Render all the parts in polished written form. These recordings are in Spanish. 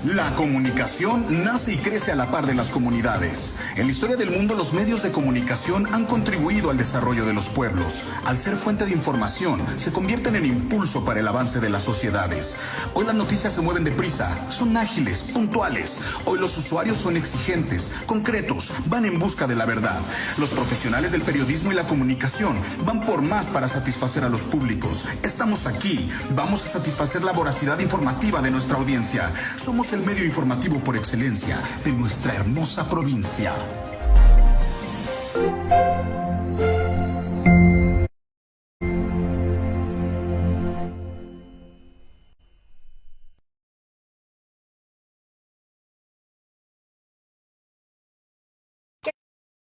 La comunicación nace y crece a la par de las comunidades. En la historia del mundo, los medios de comunicación han contribuido al desarrollo de los pueblos. Al ser fuente de información, se convierten en impulso para el avance de las sociedades. Hoy las noticias se mueven deprisa, son ágiles, puntuales. Hoy los usuarios son exigentes, concretos, van en busca de la verdad. Los profesionales del periodismo y la comunicación van por más para satisfacer a los públicos. Estamos aquí, vamos a satisfacer la voracidad informativa de nuestra audiencia. Somos el medio informativo por excelencia de nuestra hermosa provincia.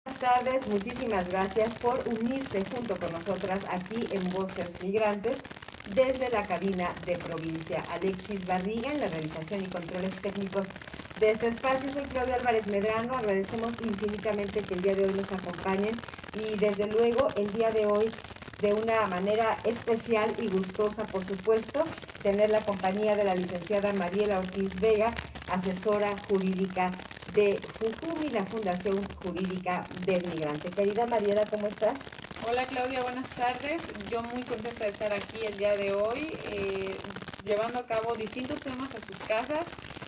Buenas tardes, muchísimas gracias por unirse junto con nosotras aquí en Voces Migrantes desde la cabina de provincia. Alexis Barriga en la realización y controles técnicos de este espacio. Soy Claudia Álvarez Medrano, agradecemos infinitamente que el día de hoy nos acompañen y desde luego el día de hoy de una manera especial y gustosa, por supuesto, tener la compañía de la licenciada Mariela Ortiz Vega, asesora jurídica de FUJUMI, la Fundación Jurídica del Migrante. Querida Mariela, ¿cómo estás? Hola Claudia, buenas tardes. Yo muy contenta de estar aquí el día de hoy, llevando a cabo distintos temas a sus casas.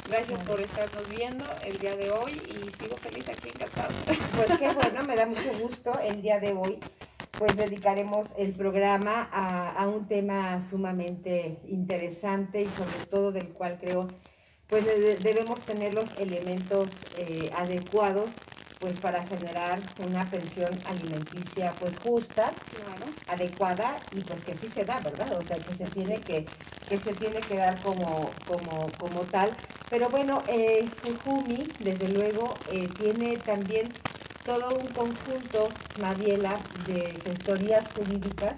Gracias por estarnos viendo el día de hoy y sigo feliz aquí encantada. Pues qué bueno, me da mucho gusto el día de hoy. Pues dedicaremos el programa a un tema sumamente interesante y sobre todo del cual creo pues debemos tener los elementos adecuados pues para generar una pensión alimenticia pues justa, Claro. adecuada y pues que sí se da, ¿verdad? O sea, que se tiene que dar como tal. Pero bueno, FUJUMI desde luego tiene también todo un conjunto, Mariela, de gestorías jurídicas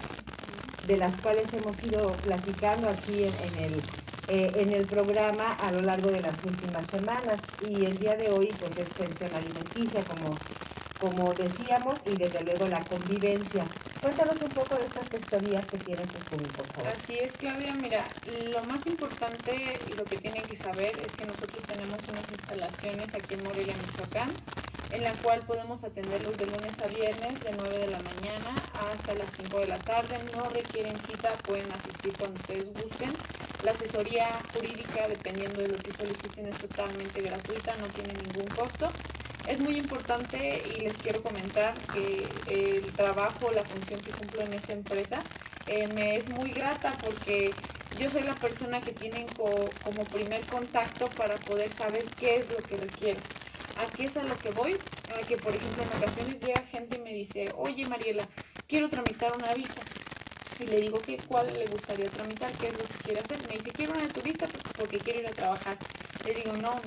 de las cuales hemos ido platicando aquí en el programa a lo largo de las últimas semanas, y el día de hoy pues es pensión alimenticia, como decíamos, y desde luego la convivencia. Cuéntanos un poco de estas gestorías que tiene FUJUMI, por favor. Así es, Claudia. Mira, lo más importante y lo que tienen que saber es que nosotros tenemos unas instalaciones aquí en Morelia, Michoacán, en la cual podemos atenderlos de lunes a viernes de 9 de la mañana hasta las 5 de la tarde. No requieren cita, pueden asistir cuando ustedes gusten. La asesoría jurídica, dependiendo de lo que soliciten, es totalmente gratuita, no tiene ningún costo. Es muy importante y les quiero comentar que el trabajo, la función que cumplo en esta empresa me es muy grata porque yo soy la persona que tienen como primer contacto para poder saber qué es lo que requiero. ¿A qué es a lo que voy? A que, por ejemplo, en ocasiones llega gente y me dice, oye Mariela, quiero tramitar una visa. Y le digo, ¿cuál le gustaría tramitar? ¿Qué es lo que quiere hacer? Me dice, quiero una de turista porque quiero ir a trabajar. Le digo, no,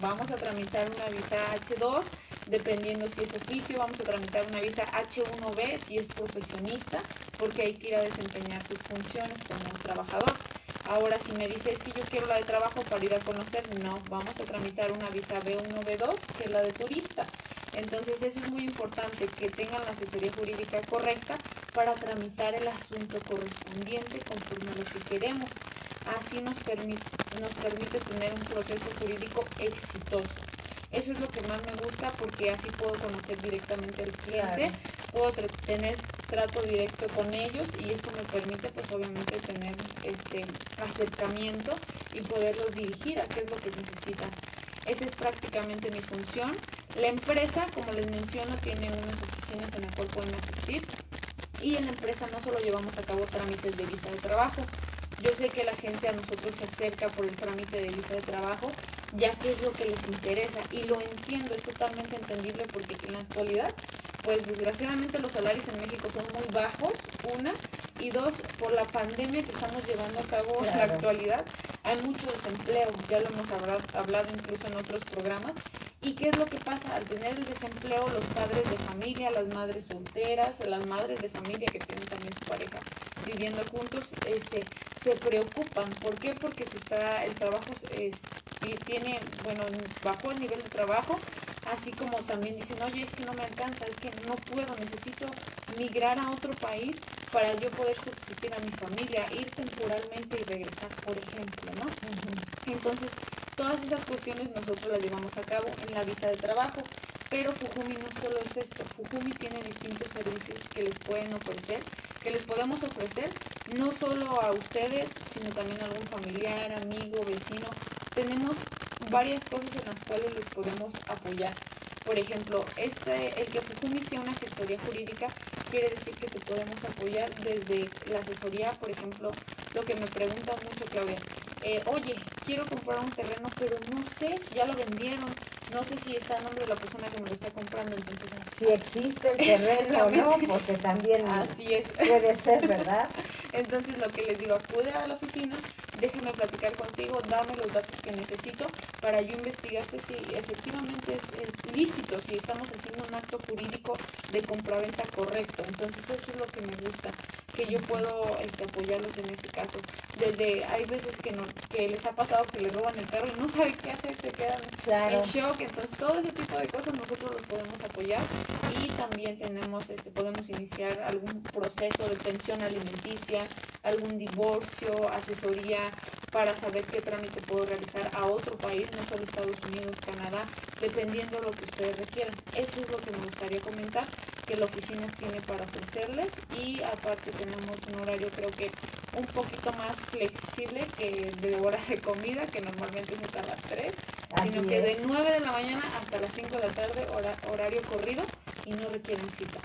vamos a tramitar una visa H2, dependiendo si es oficio, vamos a tramitar una visa H1B si es profesionista, porque hay que ir a desempeñar sus funciones como trabajador. Ahora, si me dice, es que yo quiero la de trabajo para ir a conocer, no, vamos a tramitar una visa B1, B2, que es la de turista. Entonces, eso es muy importante, que tengan la asesoría jurídica correcta para tramitar el asunto correspondiente conforme a lo que queremos. Así nos permite tener un proceso jurídico exitoso. Eso es lo que más me gusta porque así puedo conocer directamente al cliente, puedo tener trato directo con ellos y esto me permite pues obviamente tener acercamiento y poderlos dirigir a qué es lo que necesitan. Esa es prácticamente mi función. La empresa, como les menciono, tiene unas oficinas en las cuales pueden asistir y en la empresa no solo llevamos a cabo trámites de visa de trabajo. Yo sé que la gente a nosotros se acerca por el trámite de visa de trabajo, ya que es lo que les interesa y lo entiendo, es totalmente entendible porque en la actualidad, pues desgraciadamente los salarios en México son muy bajos, una, y dos, por la pandemia que estamos llevando a cabo en la actualidad, hay mucho desempleo, ya lo hemos hablado incluso en otros programas. ¿Y qué es lo que pasa? Al tener el desempleo, los padres de familia, las madres solteras, las madres de familia que tienen también su pareja viviendo juntos, se preocupan. ¿Por qué? Porque el trabajo tiene, bajó el nivel de trabajo, así como también dicen, oye, es que no me alcanza, es que no puedo, necesito migrar a otro país para yo poder subsistir a mi familia, ir temporalmente y regresar, por ejemplo, ¿no? Entonces, Todas esas cuestiones nosotros las llevamos a cabo en la visa de trabajo. Pero Fujumi no solo es esto, Fujumi tiene distintos servicios que les pueden ofrecer, que les podemos ofrecer no solo a ustedes, sino también a algún familiar, amigo, vecino. Tenemos varias cosas en las cuales les podemos apoyar. Por ejemplo, el que Fujumi sea una gestoría jurídica quiere decir que te podemos apoyar desde la asesoría. Por ejemplo, lo que me preguntan mucho, Claudia, oye, quiero comprar un terreno, pero no sé si ya lo vendieron, no sé si está a nombre de la persona que me lo está comprando, entonces... Si existe el terreno o no, porque también así es. puede ser, ¿verdad? Entonces lo que les digo, acude a la oficina, déjame platicar contigo, dame los datos que necesito para yo investigar pues, si efectivamente es lícito, si estamos haciendo un acto jurídico de compraventa correcto. Entonces eso es lo que me gusta, que yo puedo apoyarlos en ese caso. Hay veces que les ha pasado que les roban el carro y no saben qué hacer, se quedan en shock. Entonces todo ese tipo de cosas nosotros los podemos apoyar, y también podemos iniciar algún proceso de pensión alimenticia, algún divorcio, asesoría para saber qué trámite puedo realizar a otro país, no solo Estados Unidos, Canadá, dependiendo de lo que ustedes requieran. Eso es lo que me gustaría comentar, que la oficina tiene para ofrecerles, y aparte tenemos un horario creo que un poquito más flexible que de hora de comida, que normalmente es hasta las 3, sino que de 9 de la mañana hasta las 5 de la tarde, horario corrido, y no requieren cita.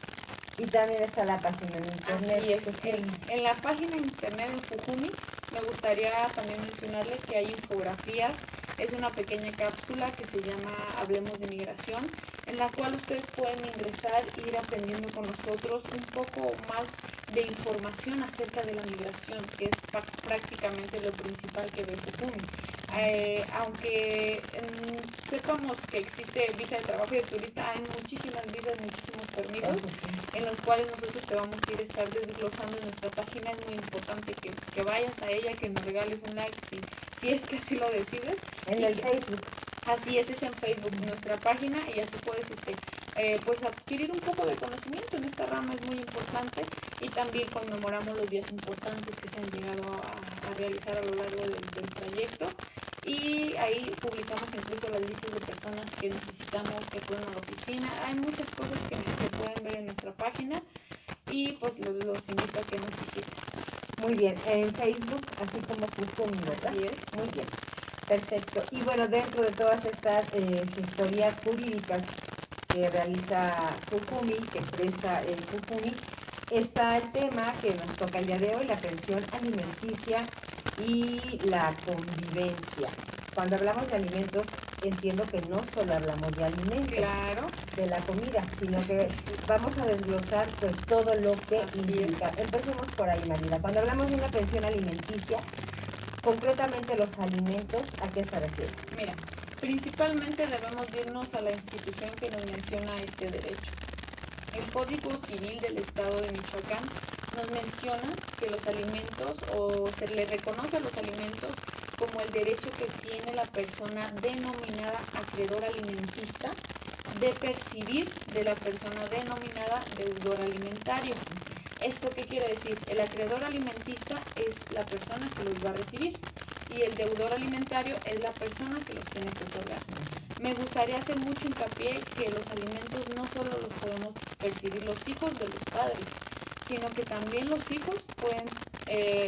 Y también está la página en internet. Así es. En la página de internet de Fujumi me gustaría también mencionarles que hay infografías. Es una pequeña cápsula que se llama Hablemos de Migración, en la cual ustedes pueden ingresar e ir aprendiendo con nosotros un poco más de información acerca de la migración, que es prácticamente lo principal que ve Fujumi. Aunque sepamos que existe visa de trabajo y de turista, hay muchísimas visas, muchísimos permisos en los cuales nosotros te vamos a estar desglosando en nuestra página. Es muy importante que vayas a ella, que nos regales un like si es que así lo decides. En el Facebook. Así es en Facebook nuestra página, y así puedes pues adquirir un poco de conocimiento en esta rama. Es muy importante, y también conmemoramos los días importantes que se han llegado a realizar a lo largo del trayecto, y ahí publicamos incluso las listas de personas que necesitamos que acuden a la oficina. Hay muchas cosas que pueden ver en nuestra página, y pues los invito a que nos visiten. Muy bien, en Facebook, así como Fujumi, ¿verdad? Así es. Muy bien, perfecto. Y bueno, dentro de todas estas gestorías jurídicas que realiza Fujumi, que presta Fujumi, está el tema que nos toca el día de hoy, la pensión alimenticia y la convivencia. Cuando hablamos de alimentos, entiendo que no solo hablamos de alimentos, claro, de la comida, sino que vamos a desglosar pues todo lo que implica. Empecemos por ahí, Marina. Cuando hablamos de una pensión alimenticia, concretamente los alimentos, ¿a qué se refiere? Mira, principalmente debemos irnos a la institución que nos menciona este derecho. El Código Civil del Estado de Michoacán nos menciona que los alimentos, o se le reconoce a los alimentos como el derecho que tiene la persona denominada acreedor alimentista de percibir de la persona denominada deudor alimentario. ¿Esto qué quiere decir? El acreedor alimentista es la persona que los va a recibir, y el deudor alimentario es la persona que los tiene que otorgar. Me gustaría hacer mucho hincapié que los alimentos no solo los podemos percibir los hijos de los padres, sino que también los hijos pueden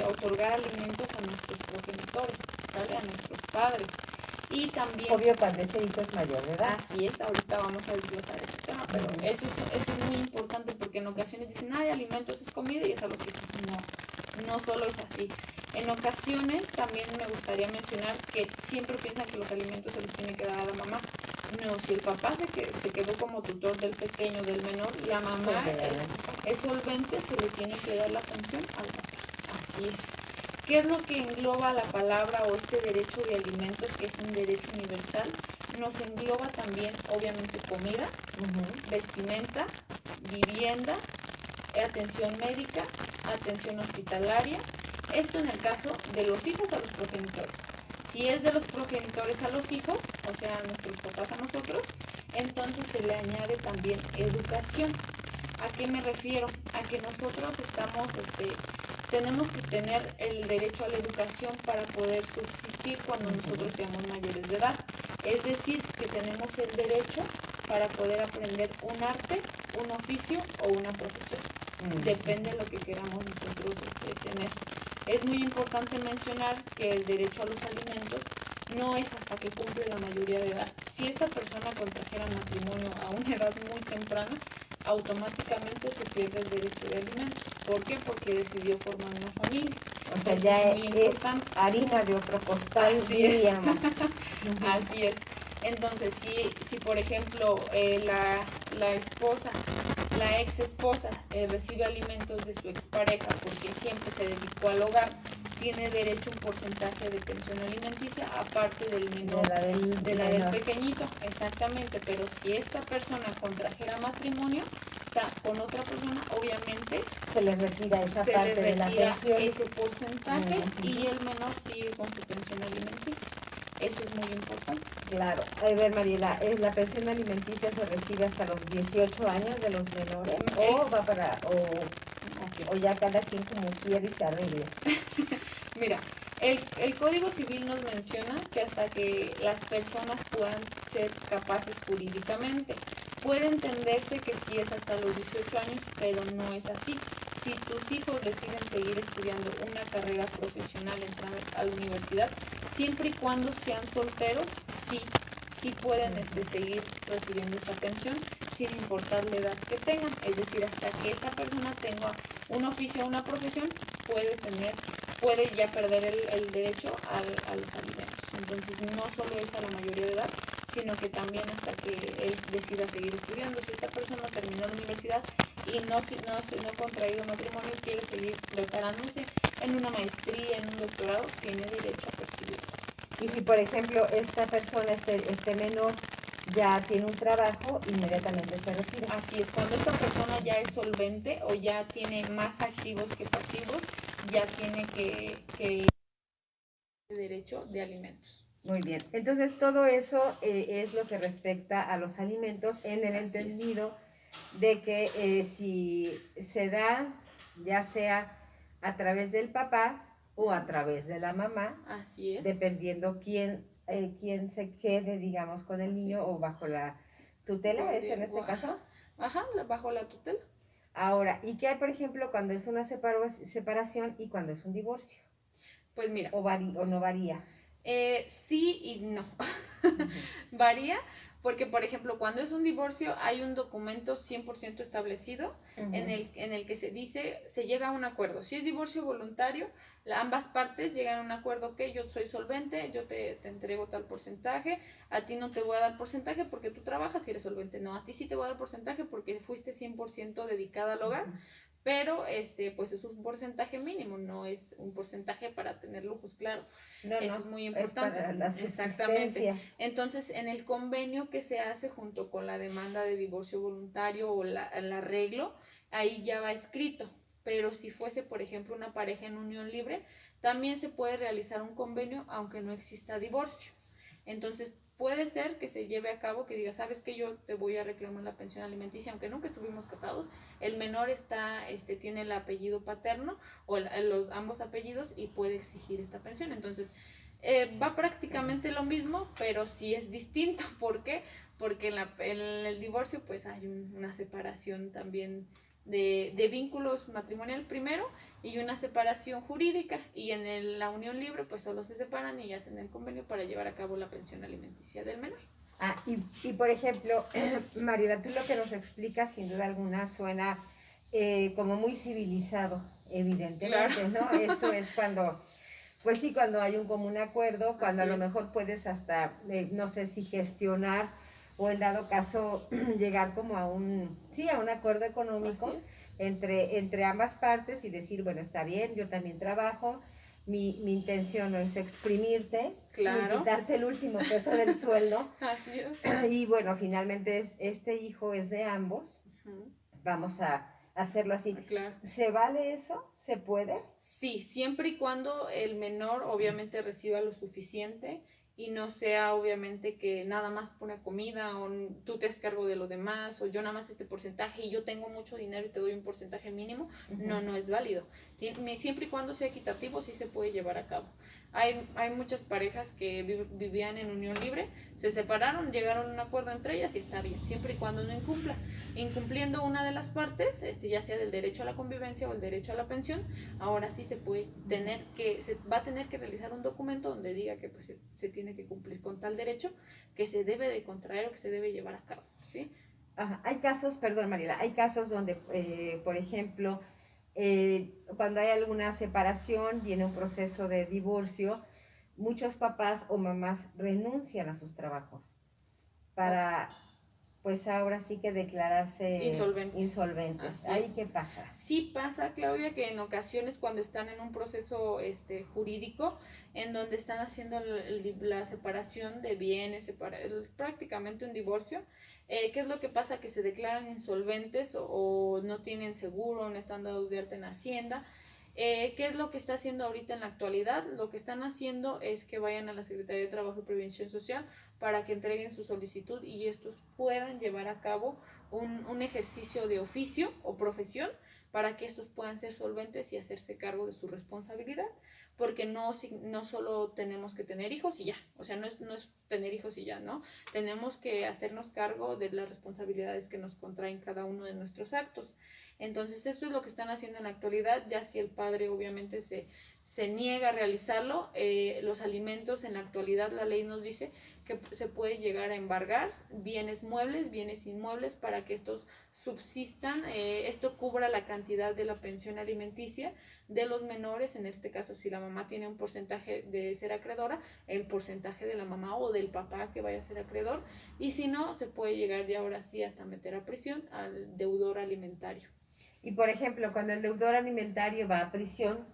otorgar alimentos a nuestros progenitores, ¿vale? A nuestros padres. Y también... Obvio, cuando ese hijo es mayor, ¿verdad? Así es, ahorita vamos a desglosar este tema, pero eso es muy importante, porque en ocasiones dicen, alimentos es comida y es a los hijos. No solo es así. En ocasiones también me gustaría mencionar que siempre piensan que los alimentos se los tiene que dar a la mamá. No, si el papá se quedó como tutor del pequeño, del menor, la mamá es solvente, se le tiene que dar la pensión al papá. Así es. ¿Qué es lo que engloba la palabra o este derecho de alimentos, que es un derecho universal? Nos engloba también, obviamente, comida, vestimenta, vivienda, atención médica, atención hospitalaria. Esto en el caso de los hijos a los progenitores. Si es de los progenitores a los hijos, o sea, a nuestros papás a nosotros, entonces se le añade también educación. ¿A qué me refiero? A que nosotros estamos tenemos que tener el derecho a la educación para poder subsistir cuando nosotros seamos mayores de edad. Es decir, que tenemos el derecho para poder aprender un arte, un oficio o una profesión. Depende de lo que queramos nosotros tener. Es muy importante mencionar que el derecho a los alimentos no es hasta que cumple la mayoría de edad. Si esta persona contrajera matrimonio a una edad muy temprana, automáticamente se pierde el derecho de alimentos. ¿Por qué? Porque decidió formar una familia. O sea, ya es harina de otro costal, así diríamos. Así es. Entonces, si por ejemplo la esposa, la ex esposa recibe alimentos de su expareja porque siempre se dedicó al hogar, tiene derecho a un porcentaje de pensión alimenticia aparte del menor, de la del pequeñito, exactamente. Pero si esta persona contrajera matrimonio con otra persona, obviamente se le retira esa parte de la pensión, ese porcentaje, y el menor sigue con su pensión alimenticia. Eso es muy importante. Claro. A ver, Mariela, ¿la pensión alimenticia se recibe hasta los 18 años de los menores? ¿O va para, o ya cada quien como quiere y se arregle? Mira, el Código Civil nos menciona que hasta que las personas puedan ser capaces jurídicamente. Puede entenderse que sí es hasta los 18 años, pero no es así. Si tus hijos deciden seguir estudiando una carrera profesional, entrar a la universidad, siempre y cuando sean solteros, sí pueden seguir recibiendo esta pensión sin importar la edad que tengan. Es decir, hasta que esta persona tenga un oficio o una profesión, puede ya perder el derecho a los alimentos. Entonces, no solo es a la mayoría de edad, sino que también hasta que él decida seguir estudiando. Si esta persona terminó la universidad y no ha contraído matrimonio y quiere seguir preparándose en una maestría, en un doctorado, tiene derecho a percibirlo. Y si, por ejemplo, esta persona, este menor, ya tiene un trabajo, inmediatamente se retira. Así es, cuando esta persona ya es solvente o ya tiene más activos que pasivos, ya tiene que derecho de alimentos. Muy bien, entonces todo eso es lo que respecta a los alimentos en el Así entendido de que si se da, ya sea a través del papá o a través de la mamá, así es, dependiendo quién se quede, digamos, con el niño o bajo la tutela, ¿es en este caso? Ajá, bajo la tutela. Ahora, ¿y qué hay, por ejemplo, cuando es una separación y cuando es un divorcio? Pues mira. ¿O no varía? Sí y no. Varía porque, por ejemplo, cuando es un divorcio hay un documento 100% establecido en el que se dice, se llega a un acuerdo. Si es divorcio voluntario, ambas partes llegan a un acuerdo que yo soy solvente, yo te entrego tal porcentaje, a ti no te voy a dar porcentaje porque tú trabajas y eres solvente. No, a ti sí te voy a dar porcentaje porque fuiste 100% dedicada al hogar. Pero pues es un porcentaje mínimo, no es un porcentaje para tener lujos, claro. Eso es muy importante. Es para la exactamente. Entonces, en el convenio que se hace junto con la demanda de divorcio voluntario o el arreglo, ahí ya va escrito. Pero si fuese, por ejemplo, una pareja en unión libre, también se puede realizar un convenio aunque no exista divorcio. Entonces, puede ser que se lleve a cabo, que diga, sabes que yo te voy a reclamar la pensión alimenticia, aunque nunca estuvimos casados, el menor tiene el apellido paterno o ambos apellidos y puede exigir esta pensión. Entonces, va prácticamente lo mismo, pero sí es distinto. ¿Por qué? Porque en el divorcio pues hay una separación también de vínculos matrimonial primero y una separación jurídica, y en la unión libre pues solo se separan y hacen el convenio para llevar a cabo la pensión alimenticia del menor. Y por ejemplo, Mariela, tú lo que nos explicas sin duda alguna suena como muy civilizado, evidentemente, claro. ¿No? Esto es cuando, pues sí, cuando hay un común acuerdo, cuando así a lo mejor puedes hasta, no sé si gestionar o en dado caso llegar como a un acuerdo económico entre ambas partes y decir, bueno, está bien, yo también trabajo, mi intención no es exprimirte, claro, ni quitarte el último peso del sueldo. Así es. Y bueno, finalmente este hijo es de ambos, vamos a hacerlo así. Claro. ¿Se vale eso? ¿Se puede? Sí, siempre y cuando el menor obviamente reciba lo suficiente y no sea obviamente que nada más pone comida o tú te haces cargo de lo demás o yo nada más este porcentaje y yo tengo mucho dinero y te doy un porcentaje mínimo, no es válido. Siempre y cuando sea equitativo sí se puede llevar a cabo. Hay muchas parejas que vivían en unión libre, se separaron, llegaron a un acuerdo entre ellas y está bien, siempre y cuando no incumpla. Incumpliendo una de las partes, ya sea del derecho a la convivencia o el derecho a la pensión, ahora sí se va a tener que realizar un documento donde diga que pues, se tiene que cumplir con tal derecho, que se debe de contraer o que se debe llevar a cabo, ¿sí? Ajá. Hay casos, perdón Mariela, hay casos donde, por ejemplo, cuando hay alguna separación, viene un proceso de divorcio, muchos papás o mamás renuncian a sus trabajos para, pues ahora sí que declararse insolventes. ¿Ahí qué pasa? Sí pasa, Claudia, que en ocasiones cuando están en un proceso jurídico, en donde están haciendo la separación de bienes, prácticamente un divorcio, ¿qué es lo que pasa? Que se declaran insolventes o no tienen seguro, no están dados de alta en Hacienda. ¿Qué es lo que está haciendo ahorita en la actualidad? Lo que están haciendo es que vayan a la Secretaría de Trabajo y Previsión Social para que entreguen su solicitud y estos puedan llevar a cabo un ejercicio de oficio o profesión para que estos puedan ser solventes y hacerse cargo de su responsabilidad, porque no solo tenemos que tener hijos y ya, o sea, no es tener hijos y ya, ¿no? Tenemos que hacernos cargo de las responsabilidades que nos contraen cada uno de nuestros actos. Entonces, esto es lo que están haciendo en la actualidad, ya si el padre obviamente se niega a realizarlo, los alimentos en la actualidad la ley nos dice que se puede llegar a embargar bienes muebles, bienes inmuebles para que estos subsistan, esto cubra la cantidad de la pensión alimenticia de los menores, en este caso si la mamá tiene un porcentaje de ser acreedora, el porcentaje de la mamá o del papá que vaya a ser acreedor, y si no, se puede llegar de ahora sí hasta meter a prisión al deudor alimentario. Y por ejemplo, cuando el deudor alimentario va a prisión,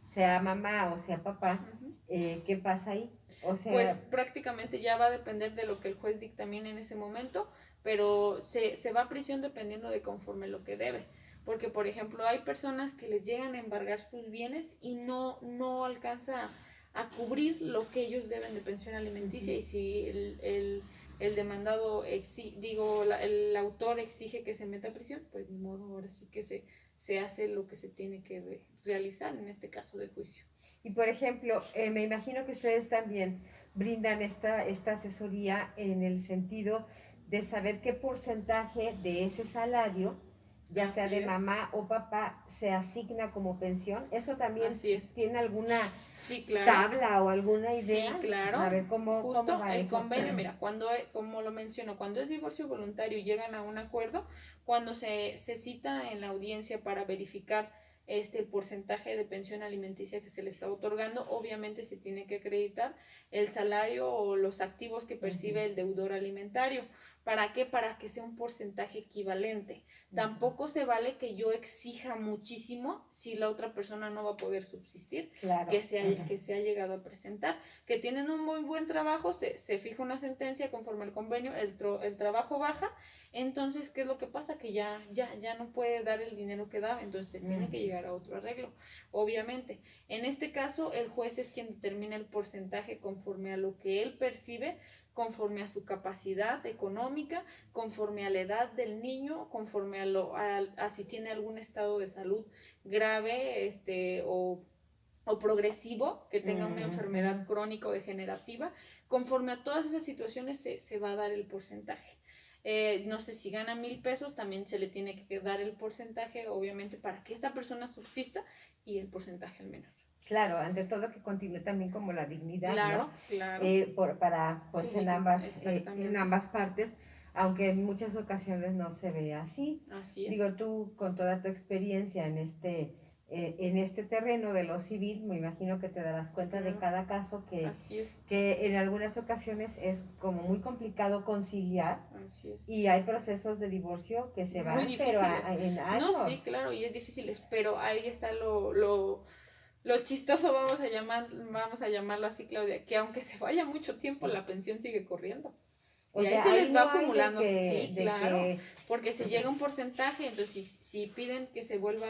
sea mamá o sea papá, ¿qué pasa ahí? O sea, pues prácticamente ya va a depender de lo que el juez dictamine en ese momento, pero se va a prisión dependiendo de conforme lo que debe. Porque, por ejemplo, hay personas que les llegan a embargar sus bienes y no alcanza a cubrir lo que ellos deben de pensión alimenticia, y si el demandado, el autor exige que se meta a prisión, pues ni modo, ahora sí que se hace lo que se tiene que realizar en este caso de juicio. Y por ejemplo, me imagino que ustedes también brindan esta asesoría en el sentido de saber qué porcentaje de ese salario, ya sea de mamá o papá, se asigna como pensión. ¿Eso también tiene alguna tabla o alguna idea? Sí, claro. A ver cómo va el eso. convenio, mira, como lo menciono, cuando es divorcio voluntario y llegan a un acuerdo, cuando se cita en la audiencia para verificar el porcentaje de pensión alimenticia que se le está otorgando, obviamente se tiene que acreditar el salario o los activos que percibe el deudor alimentario. ¿Para qué? Para que sea un porcentaje equivalente. Tampoco se vale que yo exija muchísimo si la otra persona no va a poder subsistir, que se ha llegado a presentar. Que tienen un muy buen trabajo, se fija una sentencia conforme al convenio, el trabajo baja, entonces, ¿qué es lo que pasa? Que ya no puede dar el dinero que da, entonces se tiene que llegar a otro arreglo, obviamente. En este caso, el juez es quien determina el porcentaje conforme a lo que él percibe, conforme a su capacidad económica, conforme a la edad del niño, conforme a si tiene algún estado de salud grave o progresivo, que tenga una enfermedad crónica o degenerativa. Conforme a todas esas situaciones se va a dar el porcentaje. No sé, si gana 1,000 pesos, también se le tiene que dar el porcentaje, obviamente, para que esta persona subsista, y el porcentaje al menor. Claro, ante todo que continúe también como la dignidad, claro, ¿no? Claro. Para, pues, sí, en ambas partes, aunque en muchas ocasiones no se ve así. Así es. Digo, tú, con toda tu experiencia en este terreno de lo civil, me imagino que te darás cuenta de cada caso que en algunas ocasiones es como muy complicado conciliar. Así es. Y hay procesos de divorcio que se van, pero en años. No, sí, claro, y es difícil, pero ahí está lo chistoso, vamos a llamarlo así, Claudia, que aunque se vaya mucho tiempo, la pensión sigue corriendo. O y sea, ahí se les va acumulando, claro, porque se llega un porcentaje, entonces si piden que se vuelva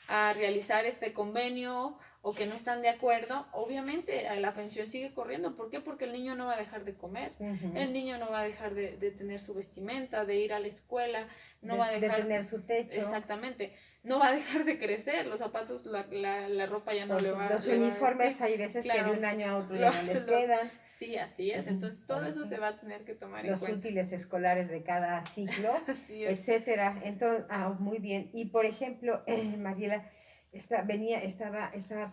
a realizar este convenio o que no están de acuerdo, obviamente la pensión sigue corriendo. ¿Por qué? Porque el niño no va a dejar de comer, el niño no va a dejar de tener su vestimenta, de ir a la escuela, no va a dejar de tener su techo. Exactamente, no va a dejar de crecer, los zapatos, la ropa ya no le va a... Los uniformes hay veces que de un año a otro ya no les quedan. Sí, así es. Entonces todo eso se va a tener que tomar en cuenta. Los útiles escolares de cada ciclo, etcétera. Entonces, muy bien. Y por ejemplo, Mariela, estaba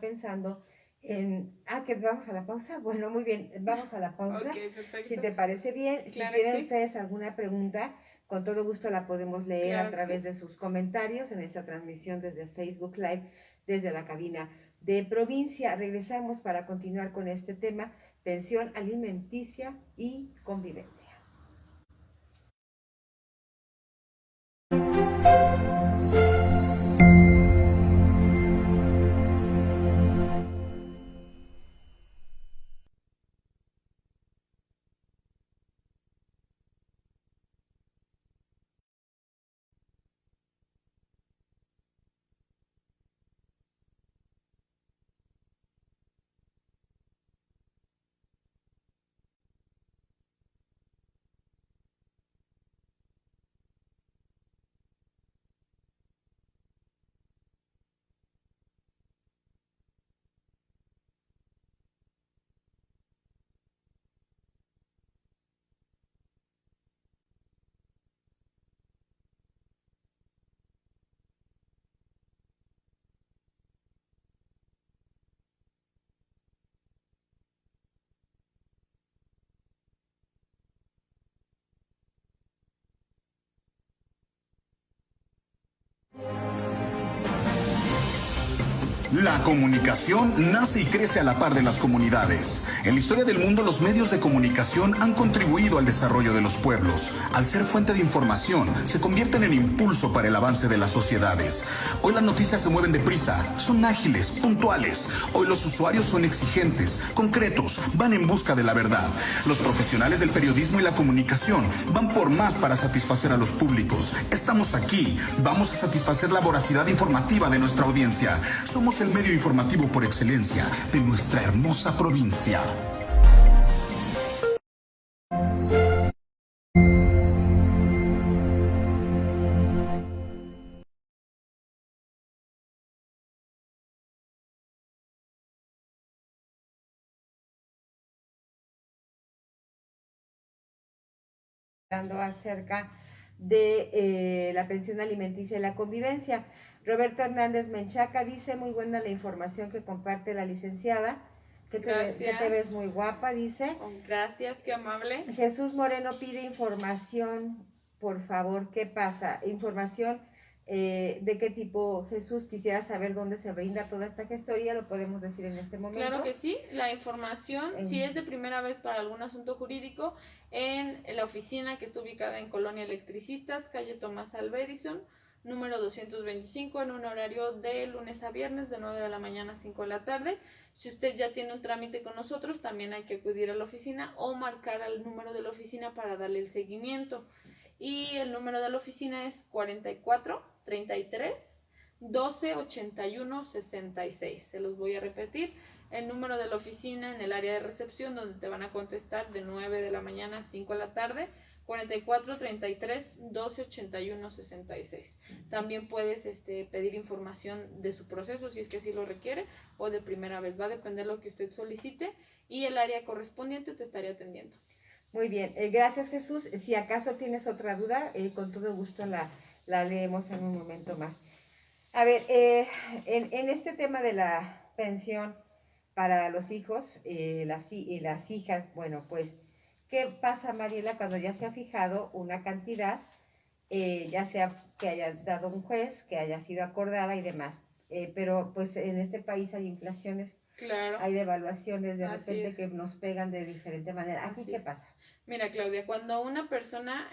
pensando en... que vamos a la pausa. Bueno, muy bien, vamos a la pausa. Okay, perfecto. Si te parece bien, Claro, si tienen ustedes alguna pregunta, con todo gusto la podemos leer a través de sus comentarios en esta transmisión desde Facebook Live, desde la cabina de provincia. Regresamos para continuar con este tema, pensión alimenticia y convivencia. La comunicación nace y crece a la par de las comunidades. En la historia del mundo, los medios de comunicación han contribuido al desarrollo de los pueblos. Al ser fuente de información, se convierten en impulso para el avance de las sociedades. Hoy las noticias se mueven deprisa, son ágiles, puntuales. Hoy los usuarios son exigentes, concretos, van en busca de la verdad. Los profesionales del periodismo y la comunicación van por más para satisfacer a los públicos. Estamos aquí, vamos a satisfacer la voracidad informativa de nuestra audiencia. Somos el medio informativo por excelencia de nuestra hermosa provincia. Acerca de la pensión alimenticia y la convivencia. Roberto Hernández Menchaca dice: muy buena la información que comparte la licenciada, que te ves muy guapa, dice. Gracias, qué amable. Jesús Moreno pide información, por favor. ¿Qué pasa? Información de qué tipo. Jesús, quisiera saber dónde se brinda toda esta gestoría, lo podemos decir en este momento. Claro que sí, la información, si es de primera vez para algún asunto jurídico, en la oficina que está ubicada en Colonia Electricistas, calle Tomás Alberison, número 225, en un horario de lunes a viernes de 9 de la mañana a 5 de la tarde. Si usted ya tiene un trámite con nosotros, también hay que acudir a la oficina o marcar al número de la oficina para darle el seguimiento. Y el número de la oficina es 44 33 12 81 66. Se los voy a repetir. El número de la oficina en el área de recepción, donde te van a contestar de 9 de la mañana a 5 de la tarde, 44 33 12 81 66. También puedes pedir información de su proceso si es que así lo requiere, o de primera vez. Va a depender de lo que usted solicite y el área correspondiente te estaría atendiendo. Muy bien, gracias Jesús. Si acaso tienes otra duda, con todo gusto la leemos en un momento más. A ver, en este tema de la pensión para los hijos y las hijas, bueno, pues, ¿qué pasa, Mariela, cuando ya se ha fijado una cantidad, ya sea que haya dado un juez, que haya sido acordada y demás? Pero pues en este país hay inflaciones, claro, hay devaluaciones de repente que nos pegan de diferente manera. ¿Aquí qué pasa? Mira, Claudia, cuando una persona,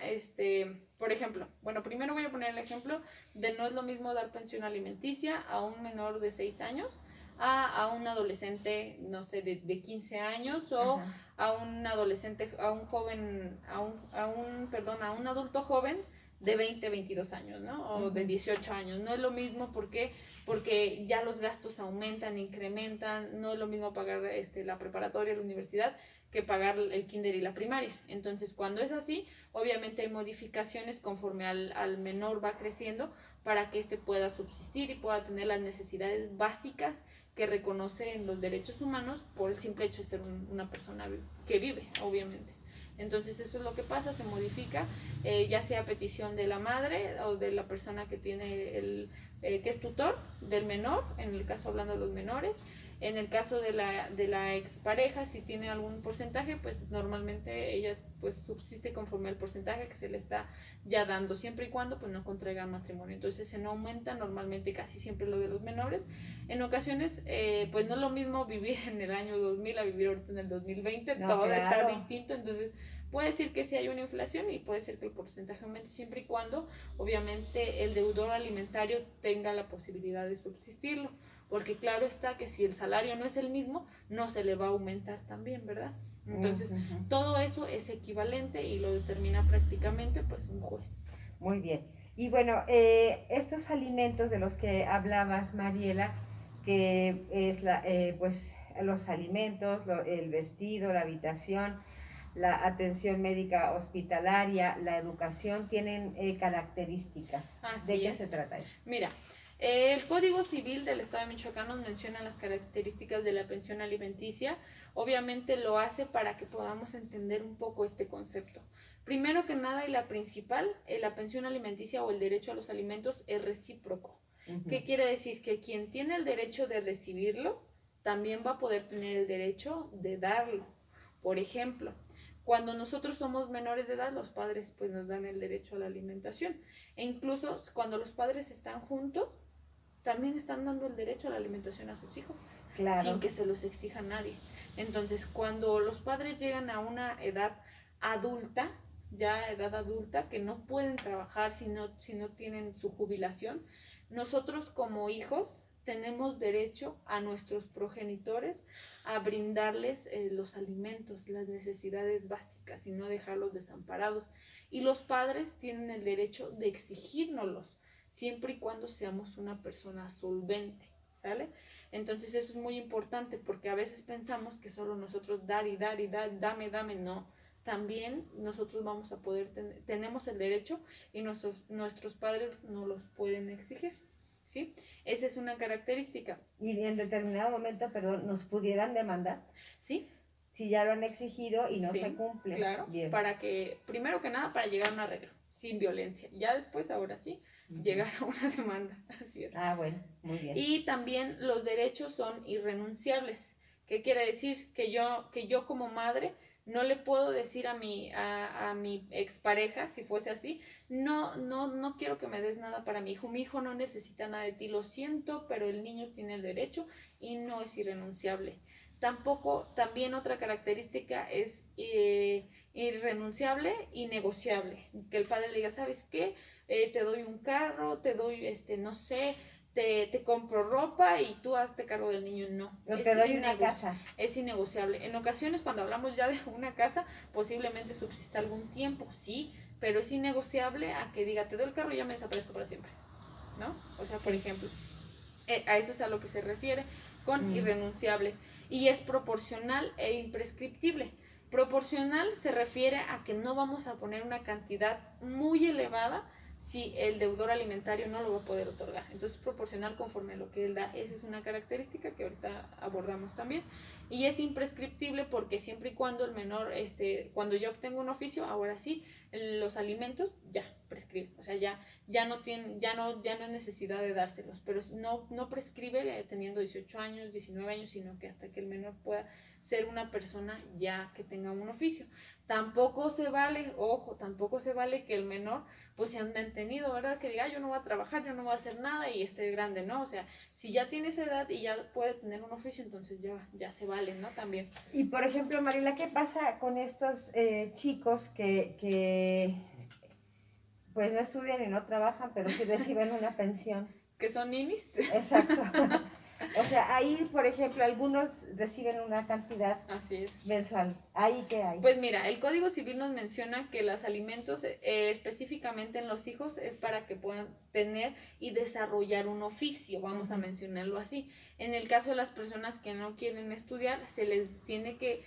por ejemplo, bueno, primero voy a poner el ejemplo de no es lo mismo dar pensión alimenticia a un menor de 6 años a un adolescente, no sé, de 15 años o a un adolescente, a un joven, a un adulto joven de 20, 22 años, ¿no? O de 18 años. No es lo mismo, ¿por qué? Porque ya los gastos aumentan, incrementan, no es lo mismo pagar la preparatoria, la universidad, que pagar el kinder y la primaria. Entonces, cuando es así, obviamente hay modificaciones conforme al menor va creciendo para que pueda subsistir y pueda tener las necesidades básicas que reconocen los derechos humanos por el simple hecho de ser una persona que vive, obviamente. Entonces eso es lo que pasa, se modifica, ya sea a petición de la madre o de la persona que tiene que es tutor del menor, en el caso hablando de los menores. En el caso de la expareja, si tiene algún porcentaje, pues normalmente ella pues subsiste conforme al porcentaje que se le está ya dando, siempre y cuando pues no contraiga matrimonio. Entonces se no aumenta normalmente casi siempre lo de los menores. En ocasiones pues no es lo mismo vivir en el año 2000 a vivir ahorita en el 2020, no, todo claro, está distinto, entonces puede decir que sí hay una inflación y puede ser que el porcentaje aumente siempre y cuando obviamente el deudor alimentario tenga la posibilidad de subsistirlo. Porque claro está que si el salario no es el mismo, no se le va a aumentar también, ¿verdad? Entonces, todo eso es equivalente y lo determina prácticamente pues un juez. Muy bien. Y bueno, estos alimentos de los que hablabas, Mariela, que es pues los alimentos, el vestido, la habitación, la atención médica hospitalaria, la educación, tienen características. Así ¿De qué es. se trata eso? Mira, el Código Civil del Estado de Michoacán nos menciona las características de la pensión alimenticia. Obviamente lo hace para que podamos entender un poco este concepto. Primero que nada y la principal, la pensión alimenticia o el derecho a los alimentos es recíproco. ¿Qué quiere decir? Que quien tiene el derecho de recibirlo, también va a poder tener el derecho de darlo. Por ejemplo, cuando nosotros somos menores de edad, los padres pues nos dan el derecho a la alimentación. E incluso cuando los padres están juntos, también están dando el derecho a la alimentación a sus hijos, claro, sin que se los exija nadie. Entonces, cuando los padres llegan a una edad adulta, que no pueden trabajar si no tienen su jubilación, nosotros como hijos tenemos derecho a nuestros progenitores a brindarles los alimentos, las necesidades básicas y no dejarlos desamparados. Y los padres tienen el derecho de exigírnoslos, siempre y cuando seamos una persona solvente, ¿sale? Entonces eso es muy importante porque a veces pensamos que solo nosotros dar, dame, no. También nosotros vamos a poder, tenemos el derecho y nuestros padres nos los pueden exigir, ¿sí? Esa es una característica. Y en determinado momento, perdón, ¿nos pudieran demandar? Sí. Si ya lo han exigido y no sí, se cumple. Claro, bien. Para que, primero que nada, para llegar a un arreglo, sin violencia. Ya después, ahora sí, llegar a una demanda. Así es. Ah, bueno, muy bien. Y también los derechos son irrenunciables. ¿Qué quiere decir? Que yo como madre no le puedo decir a mi expareja, si fuese así, no quiero que me des nada para mi hijo no necesita nada de ti, lo siento, pero el niño tiene el derecho y no es irrenunciable. También otra característica es irrenunciable y negociable, que el padre le diga, ¿sabes qué? Te doy un carro, te doy, no sé, te compro ropa y tú hazte cargo del niño. No, te doy una casa. Es innegociable. En ocasiones, cuando hablamos ya de una casa, posiblemente subsista algún tiempo, sí, pero es innegociable a que diga, te doy el carro y ya me desaparezco para siempre, ¿no? O sea, por ejemplo, a eso es a lo que se refiere con irrenunciable. Y es proporcional e imprescriptible. Proporcional se refiere a que no vamos a poner una cantidad muy elevada si el deudor alimentario no lo va a poder otorgar. Entonces, proporcional conforme a lo que él da. Esa es una característica que ahorita abordamos también. Y es imprescriptible porque siempre y cuando el menor, cuando yo obtengo un oficio, ahora sí, los alimentos ya prescribe. O sea, ya no es necesidad de dárselos. Pero no prescribe teniendo 18 años, 19 años, sino que hasta que el menor pueda ser una persona ya que tenga un oficio. Tampoco se vale que el menor pues se han mantenido, ¿verdad? Que diga, yo no voy a trabajar, yo no voy a hacer nada y esté grande, ¿no? O sea, si ya tiene esa edad y ya puede tener un oficio, entonces ya se vale, ¿no? También. Y por ejemplo, Mariela, ¿qué pasa con estos chicos que pues no estudian y no trabajan, pero sí reciben una pensión? ¿Que son ninis? Exacto. O sea, ahí, por ejemplo, algunos reciben una cantidad Así es. mensual. ¿Ahí qué hay? Pues mira, el Código Civil nos menciona que los alimentos específicamente en los hijos es para que puedan tener y desarrollar un oficio, vamos a mencionarlo así. En el caso de las personas que no quieren estudiar, se les tiene que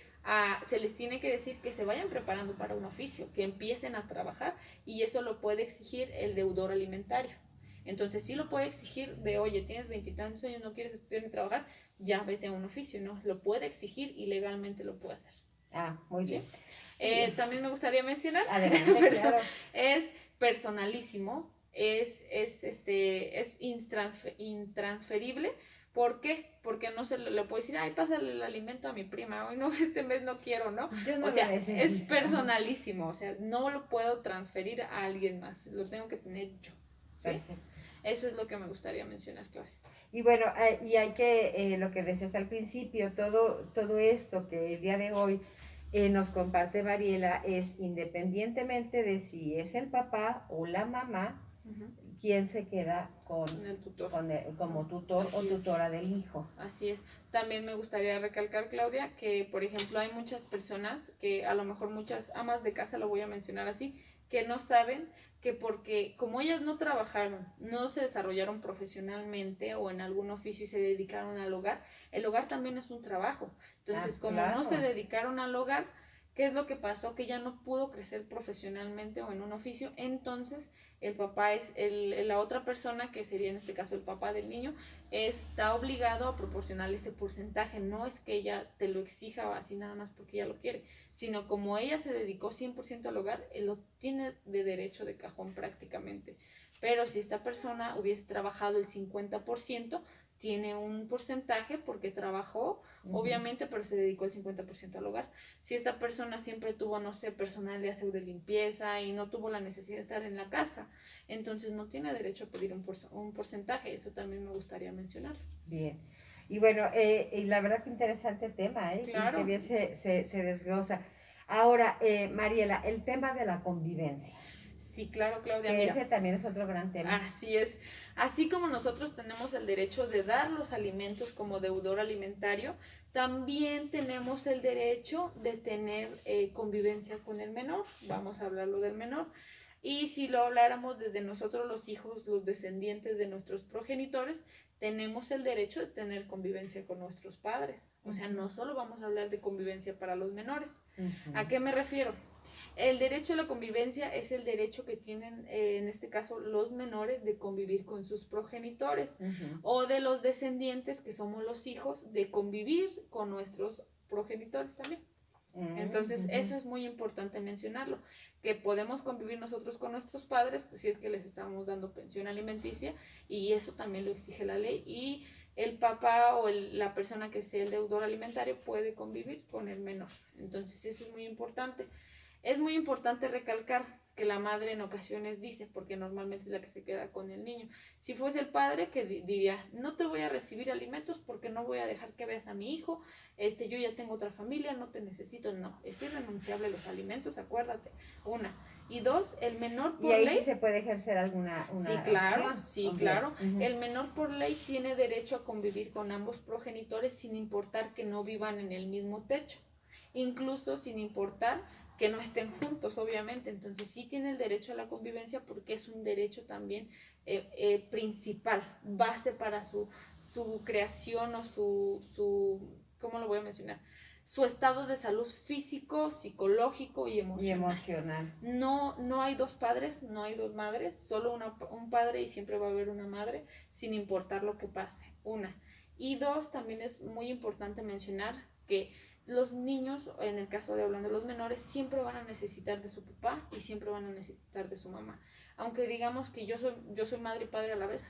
decir que se vayan preparando para un oficio, que empiecen a trabajar, y eso lo puede exigir el deudor alimentario. Entonces sí lo puede exigir de, oye, tienes 20 y tantos años, no quieres estudiar ni trabajar, ya vete a un oficio, ¿no? Lo puede exigir y legalmente lo puede hacer. Ah, muy bien. También me gustaría mencionar, Adelante, claro. es personalísimo, es intransferible. ¿Por qué? Porque no se le puede decir, ay, pásale el alimento a mi prima, hoy no, este mes no quiero, ¿no? No, o sea, es personalísimo, o sea, no lo puedo transferir a alguien más, lo tengo que tener yo, ¿sí? Perfecto. Eso es lo que me gustaría mencionar, Claudia. Y bueno, y hay que, lo que decías al principio, todo esto que el día de hoy nos comparte Mariela es independientemente de si es el papá o la mamá, quien se queda con el tutor, como tutor o tutora del hijo. Así es. También me gustaría recalcar, Claudia, que por ejemplo hay muchas personas que a lo mejor muchas amas de casa, lo voy a mencionar así, que no saben que porque como ellas no trabajaron, no se desarrollaron profesionalmente o en algún oficio y se dedicaron al hogar, el hogar también es un trabajo. Entonces, como no se dedicaron al hogar, ¿qué es lo que pasó? Que ya no pudo crecer profesionalmente o en un oficio, entonces el papá es la otra persona, que sería en este caso el papá del niño, está obligado a proporcionarle ese porcentaje. No es que ella te lo exija así nada más porque ella lo quiere, sino como ella se dedicó 100% al hogar, él lo tiene de derecho de cajón prácticamente. Pero si esta persona hubiese trabajado el 50%, tiene un porcentaje porque trabajó, obviamente, pero se dedicó el 50% al hogar. Si esta persona siempre tuvo, no sé, personal de aseo de limpieza y no tuvo la necesidad de estar en la casa, entonces no tiene derecho a pedir un porcentaje. Eso también me gustaría mencionar. Bien. Y bueno, y la verdad que interesante tema, Claro. Y que bien se desglosa. Ahora, Mariela, el tema de la convivencia. Sí, claro, Claudia. Que ese también es otro gran tema. Así es. Así como nosotros tenemos el derecho de dar los alimentos como deudor alimentario, también tenemos el derecho de tener convivencia con el menor. Vamos a hablarlo del menor. Y si lo habláramos desde nosotros los hijos, los descendientes de nuestros progenitores, tenemos el derecho de tener convivencia con nuestros padres. O sea, no solo vamos a hablar de convivencia para los menores. ¿A qué me refiero? El derecho a la convivencia es el derecho que tienen, en este caso, los menores de convivir con sus progenitores, o de los descendientes, que somos los hijos, de convivir con nuestros progenitores también. Entonces, eso es muy importante mencionarlo, que podemos convivir nosotros con nuestros padres, pues, si es que les estamos dando pensión alimenticia, y eso también lo exige la ley, y el papá o la persona que sea el deudor alimentario puede convivir con el menor. Entonces, eso es muy importante. Es muy importante recalcar que la madre en ocasiones dice, porque normalmente es la que se queda con el niño, si fuese el padre que diría, no te voy a recibir alimentos porque no voy a dejar que veas a mi hijo, yo ya tengo otra familia, no te necesito. No, es irrenunciable los alimentos, acuérdate, una. Y dos, el menor por ley... ¿Y ahí sí se puede ejercer alguna Sí, claro, sí, claro. El menor por ley tiene derecho a convivir con ambos progenitores sin importar que no vivan en el mismo techo, incluso sin importar que no estén juntos, obviamente. Entonces sí tiene el derecho a la convivencia porque es un derecho también principal, base para su creación o ¿cómo lo voy a mencionar? Su estado de salud físico, psicológico y emocional. No hay dos padres, no hay dos madres, solo un padre, y siempre va a haber una madre, sin importar lo que pase, una. Y dos, también es muy importante mencionar que los niños, en el caso de hablando de los menores, siempre van a necesitar de su papá y siempre van a necesitar de su mamá. Aunque digamos que yo soy madre y padre a la vez,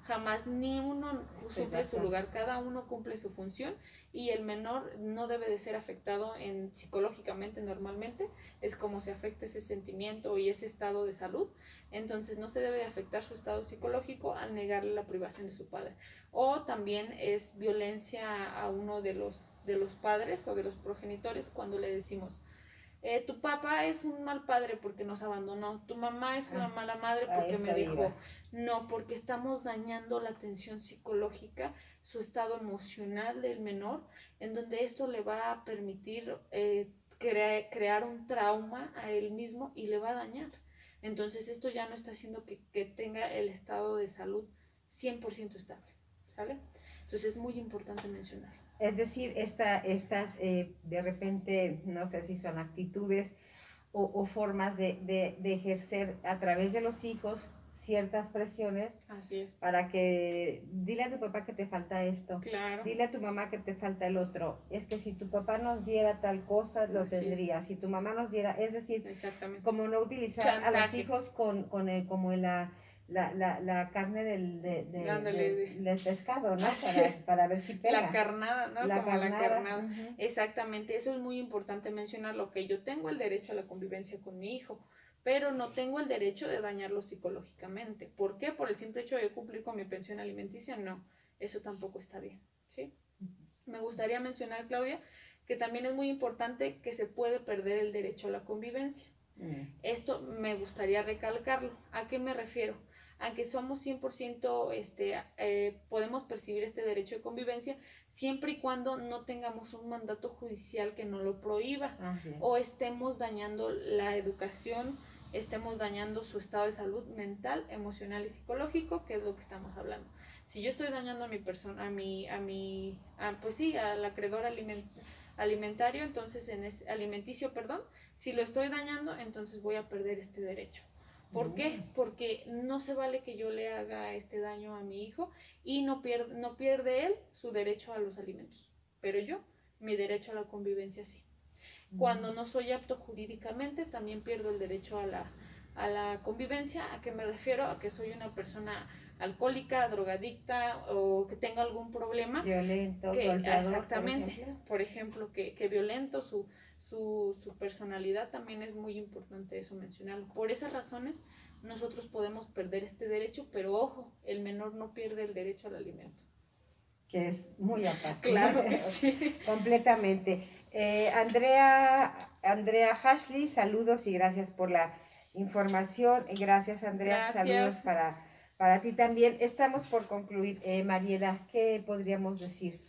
jamás ni uno suple su lugar, cada uno cumple su función, y el menor no debe de ser afectado psicológicamente. Normalmente es como se afecta ese sentimiento y ese estado de salud. Entonces no se debe de afectar su estado psicológico al negarle la privación de su padre. O también es violencia a uno de los padres o de los progenitores cuando le decimos, Tu papá es un mal padre porque nos abandonó, tu mamá es una mala madre a porque eso me dejó. iba. No, porque estamos dañando la atención psicológica, su estado emocional del menor, en donde esto le va a permitir crear un trauma a él mismo y le va a dañar. Entonces esto ya no está haciendo que tenga el estado de salud 100% estable, ¿sale? Entonces es muy importante mencionar. Es decir, estas de repente, no sé si son actitudes o formas de ejercer a través de los hijos ciertas presiones. Así es. Para que dile a tu papá que te falta esto, claro. Dile a tu mamá que te falta el otro. Es que si tu papá nos diera tal cosa, lo tendría. Si tu mamá nos diera, es decir, como no utilizar chantaje a los hijos como la carne del pescado, ¿no? Para ver si pega. La carnada, ¿no? La carnada. Exactamente, eso es muy importante mencionar, lo que yo tengo el derecho a la convivencia con mi hijo, pero no tengo el derecho de dañarlo psicológicamente. ¿Por qué? Por el simple hecho de cumplir con mi pensión alimenticia, no, eso tampoco está bien, ¿sí? Me gustaría mencionar, Claudia, que también es muy importante que se puede perder el derecho a la convivencia. Esto me gustaría recalcarlo. ¿A qué me refiero? A que somos 100%, podemos percibir este derecho de convivencia siempre y cuando no tengamos un mandato judicial que no lo prohíba, o estemos dañando la educación, estemos dañando su estado de salud mental, emocional y psicológico, que es lo que estamos hablando. Si yo estoy dañando a mi persona, al acreedor alimentario, entonces alimenticio, perdón, si lo estoy dañando, entonces voy a perder este derecho. ¿Por qué? Porque no se vale que yo le haga este daño a mi hijo y no pierde él su derecho a los alimentos, pero yo, mi derecho a la convivencia sí. Cuando no soy apto jurídicamente, también pierdo el derecho a la convivencia. ¿A qué me refiero? A que soy una persona alcohólica, drogadicta o que tenga algún problema. Violento, golpeador, exactamente. Por ejemplo, que violento su personalidad, también es muy importante eso mencionarlo. Por esas razones, nosotros podemos perder este derecho, pero ojo, el menor no pierde el derecho al alimento. Que es muy aparte. Claro que sí. Completamente. Andrea Hashley, saludos y gracias por la información. Gracias, Andrea. Gracias. Saludos para ti también. Estamos por concluir. Mariela, ¿qué podríamos decir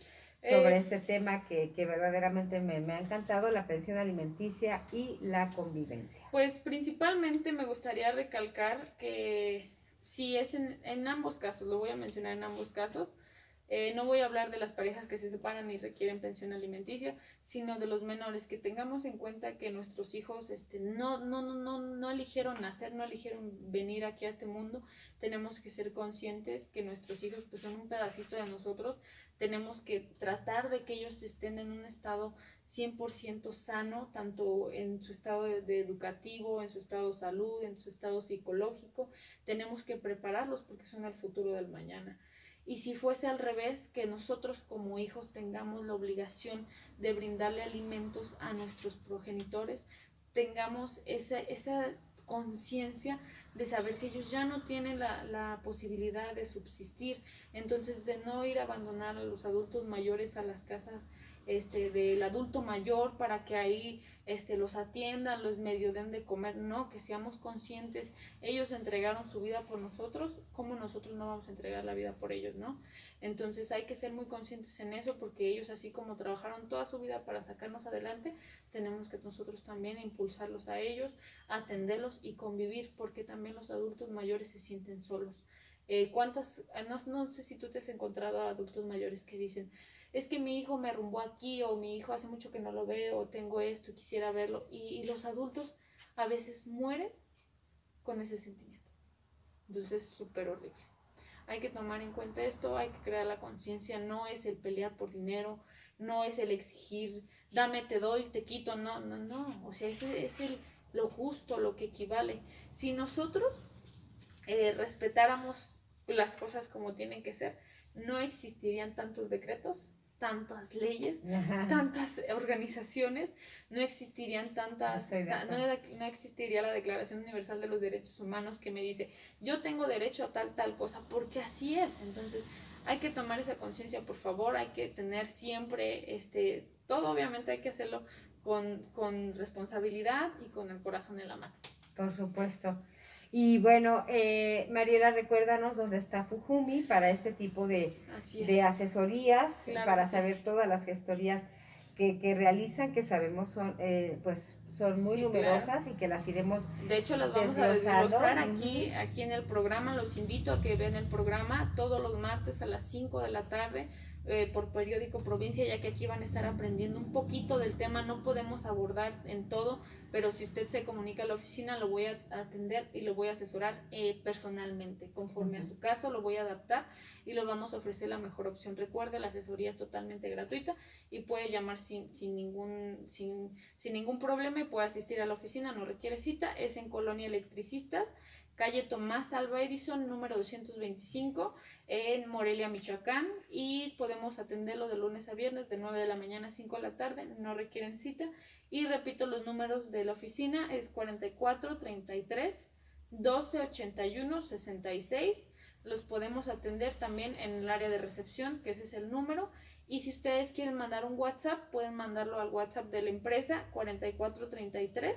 sobre este tema que verdaderamente me ha encantado, la pensión alimenticia y la convivencia? Pues principalmente me gustaría recalcar que si es en ambos casos, lo voy a mencionar en ambos casos, no voy a hablar de las parejas que se separan y requieren pensión alimenticia, sino de los menores, que tengamos en cuenta que nuestros hijos no eligieron nacer, no eligieron venir aquí a este mundo. Tenemos que ser conscientes que nuestros hijos pues son un pedacito de nosotros. Tenemos que tratar de que ellos estén en un estado 100% sano, tanto en su estado de educativo, en su estado de salud, en su estado psicológico. Tenemos que prepararlos porque son el futuro del mañana. Y si fuese al revés, que nosotros como hijos tengamos la obligación de brindarle alimentos a nuestros progenitores, tengamos esa conciencia de saber que ellos ya no tienen la posibilidad de subsistir, entonces de no ir a abandonar a los adultos mayores a las casas del adulto mayor para que ahí los atiendan, los medio den de comer. No, que seamos conscientes, ellos entregaron su vida por nosotros, ¿cómo nosotros no vamos a entregar la vida por ellos, no? Entonces hay que ser muy conscientes en eso, porque ellos, así como trabajaron toda su vida para sacarnos adelante, tenemos que nosotros también impulsarlos a ellos, atenderlos y convivir, porque también los adultos mayores se sienten solos. No sé si tú te has encontrado a adultos mayores que dicen: es que mi hijo me arrumbó aquí, o mi hijo hace mucho que no lo veo, o tengo esto, quisiera verlo, y los adultos a veces mueren con ese sentimiento. Entonces es súper horrible. Hay que tomar en cuenta esto, hay que crear la conciencia. No es el pelear por dinero, no es el exigir, dame, te doy, te quito, no, o sea, ese es lo justo, lo que equivale. Si nosotros respetáramos las cosas como tienen que ser, no existirían tantos decretos, tantas leyes, tantas organizaciones, no existirían no existiría la Declaración Universal de los Derechos Humanos, que me dice, yo tengo derecho a tal cosa, porque así es. Entonces hay que tomar esa conciencia, por favor. Hay que tener siempre todo, obviamente hay que hacerlo con responsabilidad y con el corazón en la mano. Por supuesto. Y bueno, Mariela, recuérdanos dónde está Fujumi para este tipo de asesorías, claro, para saber todas las gestorías que realizan, que sabemos son son muy numerosas, claro, y que las iremos de hecho las vamos a desglosar aquí en el programa. Los invito a que vean el programa todos los martes a las 5 de la tarde por Periódico Provincia, ya que aquí van a estar aprendiendo un poquito del tema. No podemos abordar en todo, pero si usted se comunica a la oficina, lo voy a atender y lo voy a asesorar personalmente, conforme a su caso. Lo voy a adaptar y lo vamos a ofrecer la mejor opción. Recuerde, la asesoría es totalmente gratuita y puede llamar sin ningún problema y puede asistir a la oficina. No requiere cita. Es en Colonia Electricistas, calle Tomás Alva Edison, número 225, en Morelia, Michoacán, y podemos atenderlo de lunes a viernes de 9 de la mañana a 5 de la tarde. No requieren cita. Y repito, los números de la oficina es 44 33 12 81 66. Los podemos atender también en el área de recepción, que ese es el número. Y si ustedes quieren mandar un WhatsApp, pueden mandarlo al WhatsApp de la empresa, 44 33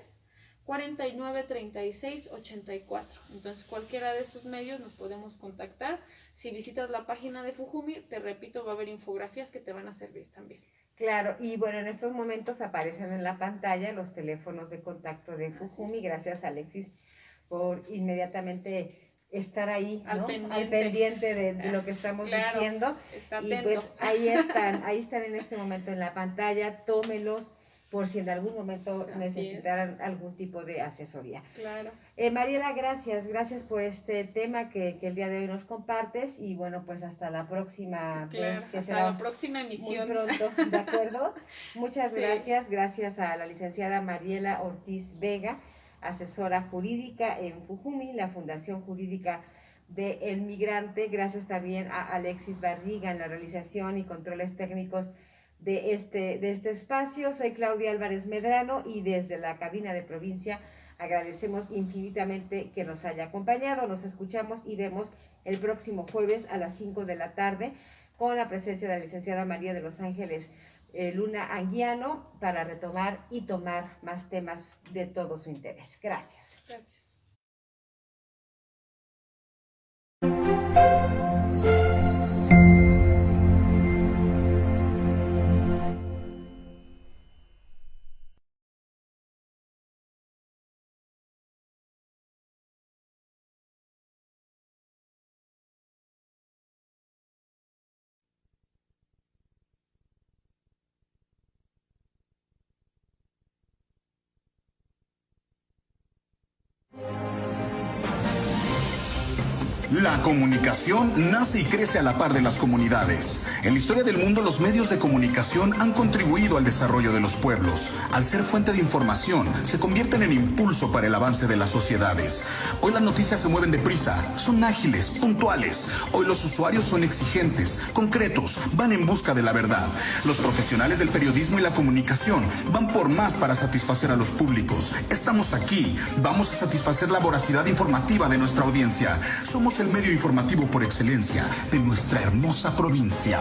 49 36 84. Entonces, cualquiera de esos medios nos podemos contactar. Si visitas la página de Fujumi, te repito, va a haber infografías que te van a servir también. Claro, y bueno, en estos momentos aparecen en la pantalla los teléfonos de contacto de Fujumi. Gracias, Alexis, por inmediatamente estar ahí, ¿no? Al pendiente de lo que estamos diciendo. Y pues ahí están en este momento en la pantalla. Tómelos por si en algún momento necesitaran algún tipo de asesoría. Claro. Mariela, gracias por este tema que el día de hoy nos compartes, y bueno, pues hasta la próxima vez, que hasta será la próxima emisión. Muy pronto, ¿de acuerdo? Muchas gracias a la licenciada Mariela Ortiz Vega, asesora jurídica en Fujumi, la Fundación Jurídica de El Migrante. Gracias también a Alexis Barriga en la realización y controles técnicos de este espacio. Soy Claudia Álvarez Medrano y desde la cabina de Provincia agradecemos infinitamente que nos haya acompañado. Nos escuchamos y vemos el próximo jueves a las 5 de la tarde con la presencia de la licenciada María de los Ángeles Luna Anguiano para retomar y tomar más temas de todo su interés. Gracias. La comunicación nace y crece a la par de las comunidades. En la historia del mundo, los medios de comunicación han contribuido al desarrollo de los pueblos. Al ser fuente de información, se convierten en impulso para el avance de las sociedades. Hoy las noticias se mueven deprisa, son ágiles, puntuales. Hoy los usuarios son exigentes, concretos, van en busca de la verdad. Los profesionales del periodismo y la comunicación van por más para satisfacer a los públicos. Estamos aquí, vamos a satisfacer la voracidad informativa de nuestra audiencia. Somos el medio informativo por excelencia de nuestra hermosa provincia.